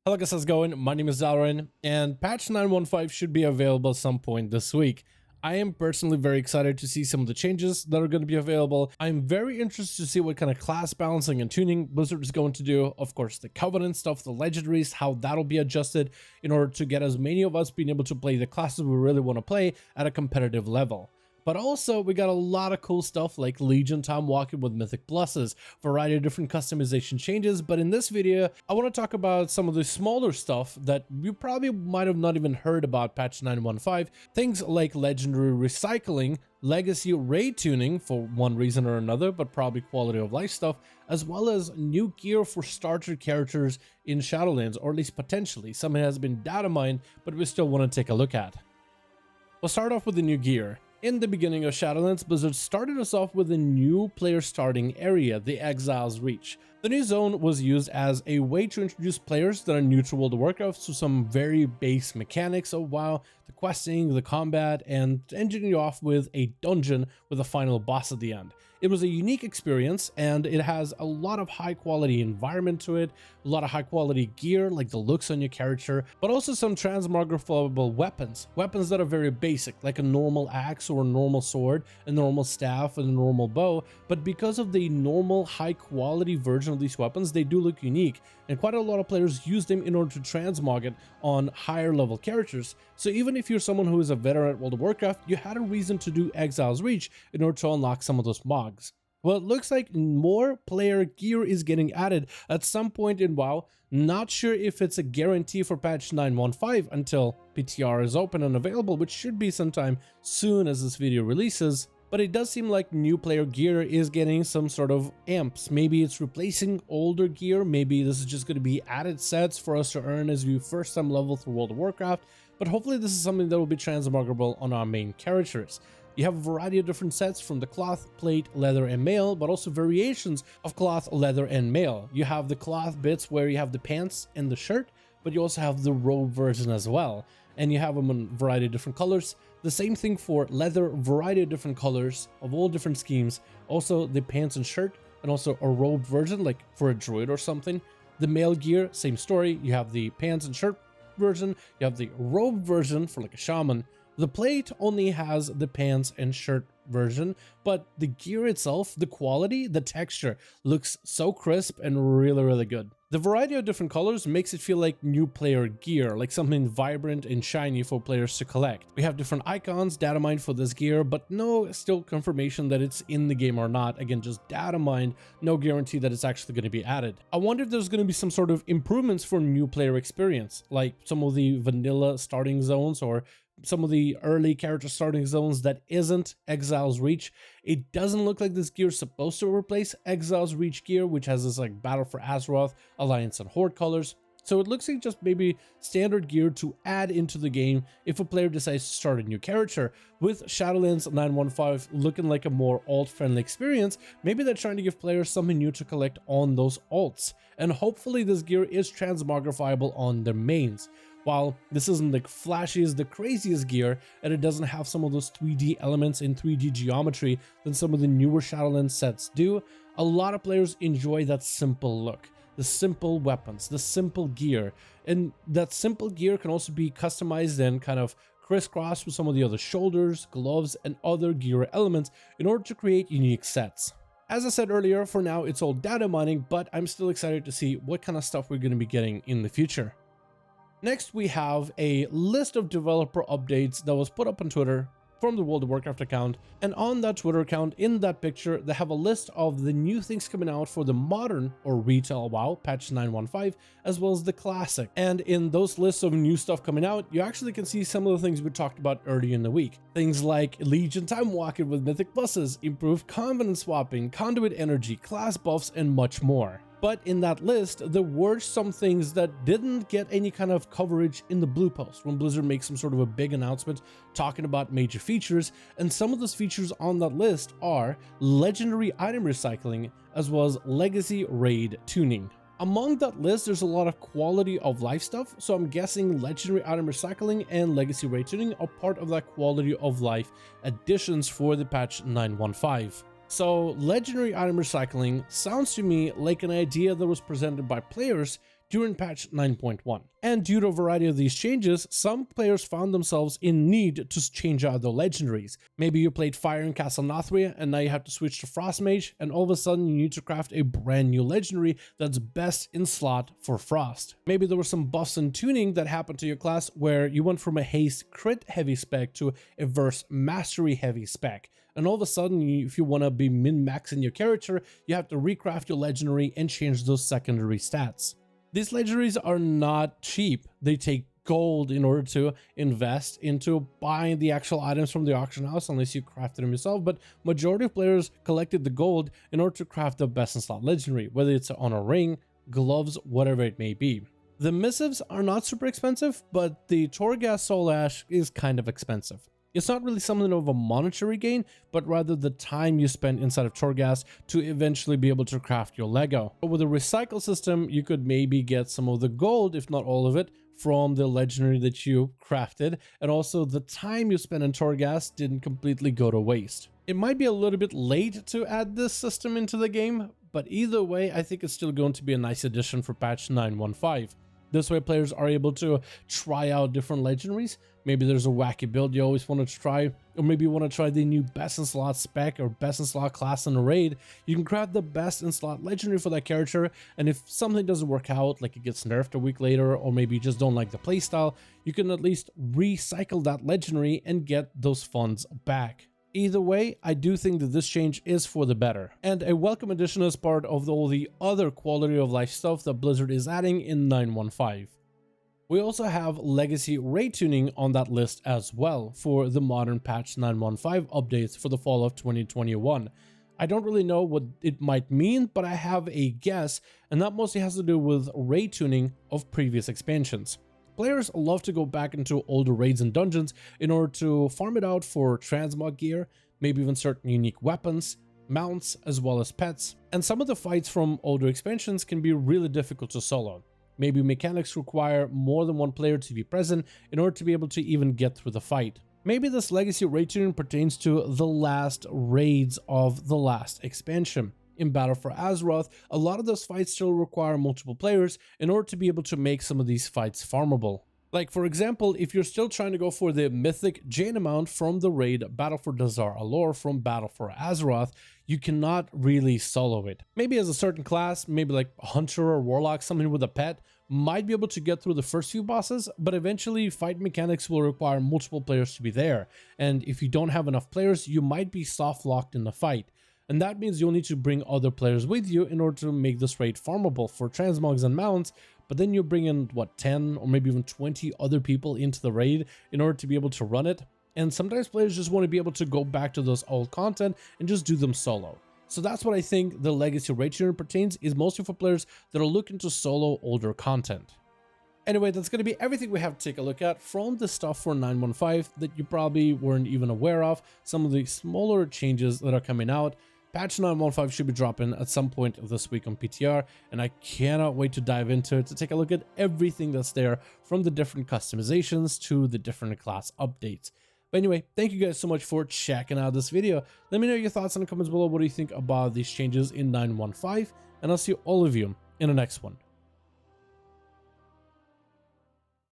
Hello guys, how's it going? My name is Dalaran, and patch 9.1 should be available at some point this week. I am personally very excited to see some of the changes that are going to be available. I'm very interested to see what kind of class balancing and tuning Blizzard is going to do. Of course, the Covenant stuff, the legendaries, how that'll be adjusted in order to get as many of us being able to play the classes we really want to play at a competitive level. But also, we got a lot of cool stuff like Legion time walking with Mythic Pluses, variety of different customization changes, but in this video, I want to talk about some of the smaller stuff that you probably might have not even heard about patch 9.1, things like legendary recycling, legacy raid tuning for one reason or another, but probably quality of life stuff, as well as new gear for starter characters in Shadowlands, or at least potentially. Something has been data mined, but we still want to take a look at. We'll start off with the new gear. In the beginning of Shadowlands, Blizzard started us off with a new player starting area, the Exile's Reach. The new zone was used as a way to introduce players that are new to World of Warcraft to some very base mechanics of WoW, the questing, the combat, and ending you off with a dungeon with a final boss at the end. It was a unique experience, and it has a lot of high quality environment to it, a lot of high quality gear like the looks on your character, but also some transmographiable weapons that are very basic, like a normal axe or a normal sword, a normal staff, and a normal bow. But because of the normal high quality version of these weapons, they do look unique, and quite a lot of players use them in order to transmog it on higher level characters. So even if you're someone who is a veteran at World of Warcraft, you had a reason to do Exile's Reach in order to unlock some of those mods. Well, it looks like more player gear is getting added at some point in WoW. Not sure if it's a guarantee for patch 9.1 until PTR is open and available, which should be sometime soon as this video releases. But it does seem like new player gear is getting some sort of amps. Maybe it's replacing older gear. Maybe this is just going to be added sets for us to earn as we first time level through World of Warcraft. But hopefully this is something that will be transmograble on our main characters. You have a variety of different sets from the cloth, plate, leather, and mail, but also variations of cloth, leather, and mail. You have the cloth bits where you have the pants and the shirt, but you also have the robe version as well. And you have them in a variety of different colors. The same thing for leather, variety of different colors of all different schemes. Also the pants and shirt, and also a robe version, like for a druid or something. The mail gear, same story. You have the pants and shirt version. You have the robe version for like a shaman. The plate only has the pants and shirt version, but the gear itself, the quality, the texture looks so crisp and really good. The variety of different colors makes it feel like new player gear, like something vibrant and shiny for players to collect. We have different icons, data mined for this gear, but no still confirmation that it's in the game or not. Again, just data mined, no guarantee that it's actually going to be added. I wonder if there's going to be some sort of improvements for new player experience, like some of the vanilla starting zones or some of the early character starting zones that isn't Exile's Reach. It doesn't look like this gear is supposed to replace Exile's Reach gear, which has this like Battle for Azeroth, Alliance, and Horde colors. So it looks like just maybe standard gear to add into the game if a player decides to start a new character. With Shadowlands 9.1 looking like a more alt-friendly experience, maybe they're trying to give players something new to collect on those alts. And hopefully this gear is transmogrifiable on their mains. While this isn't the flashiest, the craziest gear, and it doesn't have some of those 3D elements in 3D geometry that some of the newer Shadowlands sets do, a lot of players enjoy that simple look. The simple weapons, the simple gear, and that simple gear can also be customized and kind of crisscrossed with some of the other shoulders, gloves, and other gear elements in order to create unique sets. As I said earlier, for now it's all data mining, but I'm still excited to see what kind of stuff we're going to be getting in the future. Next, we have a list of developer updates that was put up on Twitter from the World of Warcraft account, and on that Twitter account, in that picture, they have a list of the new things coming out for the modern or retail WoW patch 9.1, as well as the classic. And in those lists of new stuff coming out, you actually can see some of the things we talked about earlier in the week. Things like Legion time walking with Mythic Pluses, improved Covenant swapping, conduit energy, class buffs, and much more. But in that list, there were some things that didn't get any kind of coverage in the blue post when Blizzard makes some sort of a big announcement talking about major features, and some of those features on that list are legendary item recycling as well as legacy raid tuning. Among that list, there's a lot of quality of life stuff, so I'm guessing legendary item recycling and legacy raid tuning are part of that quality of life additions for the patch 9.1. So legendary item recycling sounds to me like an idea that was presented by players during patch 9.1. And due to a variety of these changes, some players found themselves in need to change out their legendaries. Maybe you played Fire in Castle Nathria and now you have to switch to Frost Mage, and all of a sudden you need to craft a brand new legendary that's best in slot for Frost. Maybe there were some buffs and tuning that happened to your class where you went from a haste crit heavy spec to a verse mastery heavy spec. And all of a sudden, if you want to be min-maxing your character, you have to recraft your legendary and change those secondary stats. These legendaries are not cheap. They take gold in order to invest into buying the actual items from the auction house, unless you crafted them yourself. But majority of players collected the gold in order to craft the best in slot legendary, whether it's on a ring, gloves, whatever it may be. The missives are not super expensive, but the Torghast Soul Ash is kind of expensive. It's not really something of a monetary gain, but rather the time you spend inside of Torghast to eventually be able to craft your Lego. But with a recycle system, you could maybe get some of the gold, if not all of it, from the legendary that you crafted, and also the time you spend in Torghast didn't completely go to waste. It might be a little bit late to add this system into the game, but either way, I think it's still going to be a nice addition for patch 9.1.5. This way players are able to try out different legendaries. Maybe there's a wacky build you always wanted to try, or maybe you want to try the new best in slot spec or best in slot class in a raid. You can craft the best in slot legendary for that character, and if something doesn't work out, like it gets nerfed a week later, or maybe you just don't like the playstyle, you can at least recycle that legendary and get those funds back. Either way, I do think that this change is for the better, and a welcome addition as part of all the other quality of life stuff that Blizzard is adding in 9.1.5. We also have legacy raid tuning on that list as well for the modern patch 9.1.5 updates for the fall of 2021. I don't really know what it might mean, but I have a guess, and that mostly has to do with raid tuning of previous expansions. Players love to go back into older raids and dungeons in order to farm it out for transmog gear, maybe even certain unique weapons, mounts, as well as pets. And some of the fights from older expansions can be really difficult to solo. Maybe mechanics require more than one player to be present in order to be able to even get through the fight. Maybe this legacy raid tuning pertains to the last raids of the last expansion. In Battle for Azeroth, a lot of those fights still require multiple players in order to be able to make some of these fights farmable. Like for example, if you're still trying to go for the mythic Jane amount from the raid Battle for Dazar Allure from Battle for Azeroth, you cannot really solo it. Maybe as a certain class, maybe like a Hunter or Warlock, something with a pet, might be able to get through the first few bosses, but eventually fight mechanics will require multiple players to be there. And if you don't have enough players, you might be soft locked in the fight. And that means you'll need to bring other players with you in order to make this raid farmable for transmogs and mounts, but then you bring in, what, 10 or maybe even 20 other people into the raid in order to be able to run it. And sometimes players just want to be able to go back to those old content and just do them solo. So that's what I think the legacy raid tuning pertains, is mostly for players that are looking to solo older content. Anyway, that's going to be everything we have to take a look at from the stuff for 9.1.5 that you probably weren't even aware of, some of the smaller changes that are coming out. Patch 9.1.5 should be dropping at some point this week on PTR, and I cannot wait to dive into it to take a look at everything that's there, from the different customizations to the different class updates. But anyway, thank you guys so much for checking out this video. Let me know your thoughts in the comments below. What do you think about these changes in 9.1.5? And I'll see all of you in the next one.